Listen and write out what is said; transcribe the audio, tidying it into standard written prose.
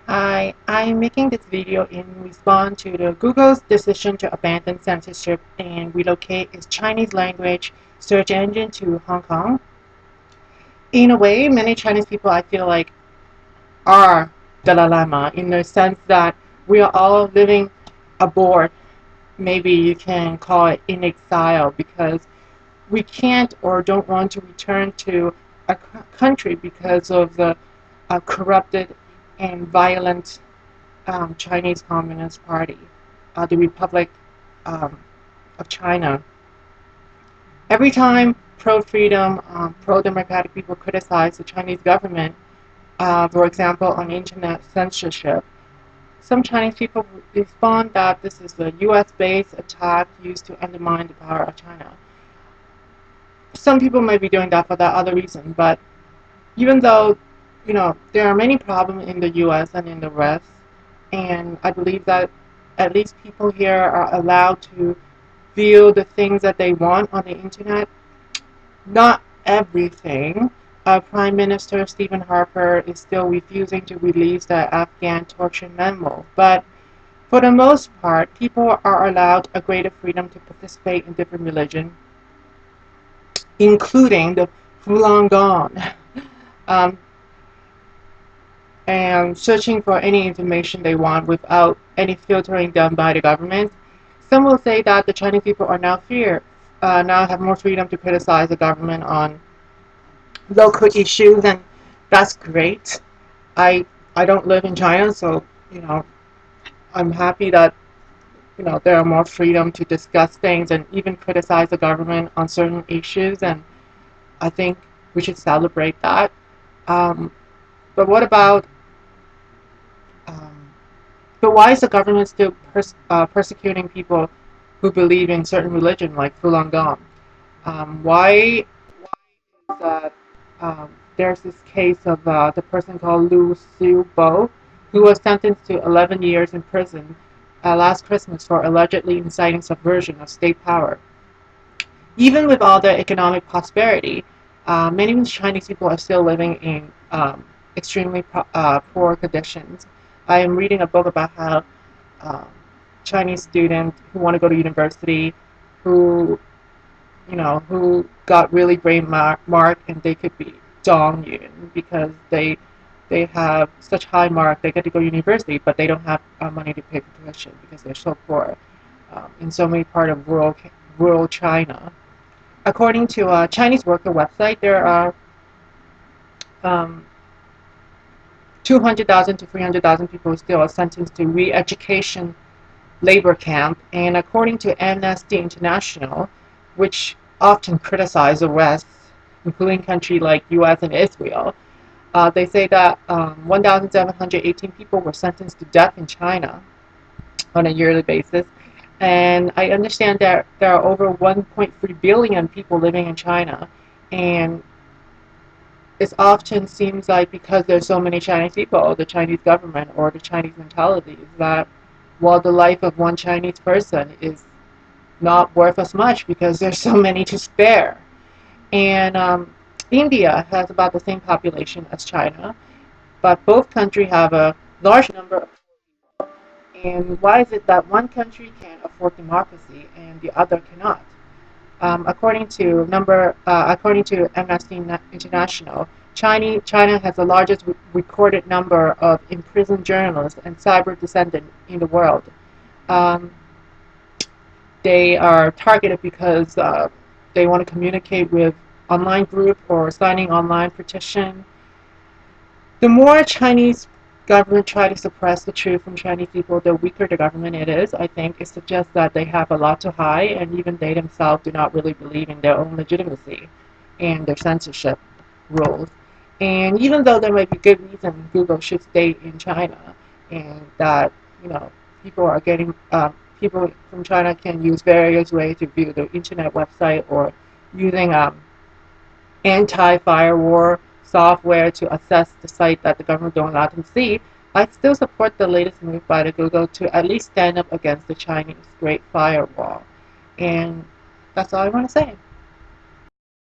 I'm making this video in response to the Google's decision to abandon censorship and relocate its Chinese language search engine to Hong Kong. In a way, many Chinese people, I feel like, are the dilemma in the sense that we are all living abroad. Maybe you can call it in exile, because we can't or don't want to return to a country because of the corrupted and violent Chinese Communist Party, the Republic of China. Every time pro-freedom, pro-democratic people criticize the Chinese government, for example, on internet censorship, some Chinese people respond that this is a US-based attack used to undermine the power of China. Some people might be doing that for that other reason, but even though there are many problems in the US and in the West, and I believe that at least people here are allowed to view the things that they want on the internet. Not everything. Prime Minister Stephen Harper is still refusing to release the Afghan torture memo, but for the most part, people are allowed a greater freedom to participate in different religions, including the Falun Gong. And searching for any information they want without any filtering done by the government. Some will say that the Chinese people are now have more freedom to criticize the government on local issues, and that's great. I don't live in China, so I'm happy that there are more freedom to discuss things and even criticize the government on certain issues, and I think we should celebrate that. But what about but why is the government still persecuting people who believe in certain religion, like Falun Gong? Why is that there's this case of the person called Liu Xiaobo, who was sentenced to 11 years in prison last Christmas for allegedly inciting subversion of state power. Even with all the economic prosperity, many Chinese people are still living in extremely poor conditions. I am reading a book about how Chinese students who want to go to university, who got really great mark, and they could be Zhongyun because they have such high mark, they get to go to university, but they don't have money to pay for tuition because they're so poor in so many parts of rural China. According to a Chinese worker website, there are 200,000 to 300,000 people still are sentenced to re-education labor camp, and according to Amnesty International, which often criticize the West, including countries like US and Israel, they say that 1,718 people were sentenced to death in China on a yearly basis, and I understand that there are over 1.3 billion people living in China, and it often seems like because there's so many Chinese people, the Chinese government or the Chinese mentality is that, well, the life of one Chinese person is not worth as much because there's so many to spare. And India has about the same population as China, but both countries have a large number of people. And why is it that one country can afford democracy and the other cannot? According to Amnesty International, China has the largest recorded number of imprisoned journalists and cyber descendants in the world. They are targeted because they want to communicate with online group or signing online petition. The more Chinese government try to suppress the truth from Chinese people, the weaker the government it is. I think it suggests that they have a lot to hide, and even they themselves do not really believe in their own legitimacy and their censorship rules. And even though there might be good reason Google should stay in China, and that people are getting people from China can use various ways to view the internet website or using anti-firewall software to assess the site that the government don't allow them to see, I still support the latest move by the Google to at least stand up against the Chinese Great Firewall. And that's all I want to say.